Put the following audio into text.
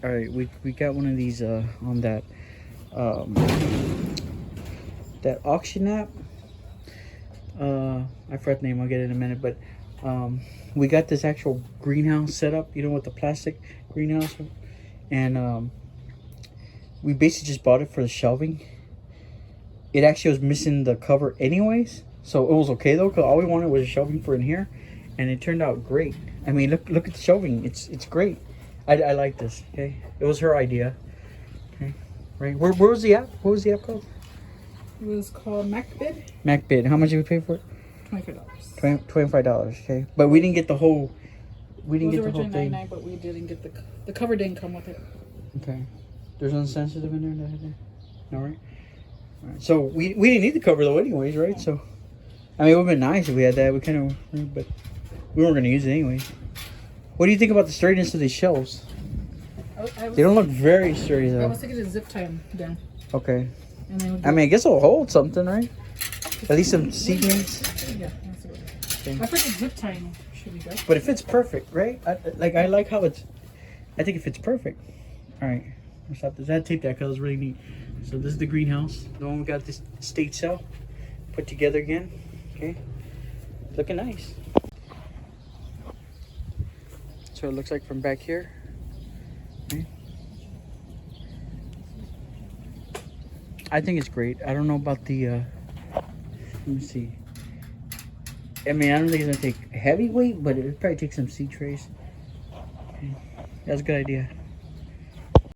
All right, we got one of these on that that auction app. I forgot the name. I'll get it in a minute. But we got this actual greenhouse set up. You know, with the plastic greenhouse, and we basically just bought it for the shelving. It actually was missing the cover anyways, so it was okay though, because all we wanted was a shelving for in here, and it turned out great. I mean, look at the shelving. It's great. I like this. Okay, it was her idea. Okay, right. Where was the app? What was the app called? It was called MacBid. MacBid. How much did we pay for it? $25. $25. Okay, but we didn't get the whole. We didn't get the whole originally thing. $99, but we didn't get the cover. Didn't come with it. Okay. There's nothing sensitive in there. No, right? All right. So we didn't need the cover though, anyways, right? So, I mean, it would have been nice if we had that. We kind of, but we weren't gonna use it anyways. What do you think about the sturdiness of these shelves? They don't look very sturdy though. I was thinking to zip tie them down. Okay. And then I mean, I guess it'll hold something, right? At least some seedlings. Yeah, that's what it is. I think zip tying should be good. But it fits perfect, right? I like how it's. I think it fits perfect. All right. I'll stop this. I had to tape that because it was really neat. So this is the greenhouse. The one we got this estate cell put together again. Okay. Looking nice. So it looks like from back here. Okay. I think it's great. I don't know about the let me see. I mean, I don't think it's gonna take heavy weight, but it'll probably take some seed trays. Okay. That's a good idea.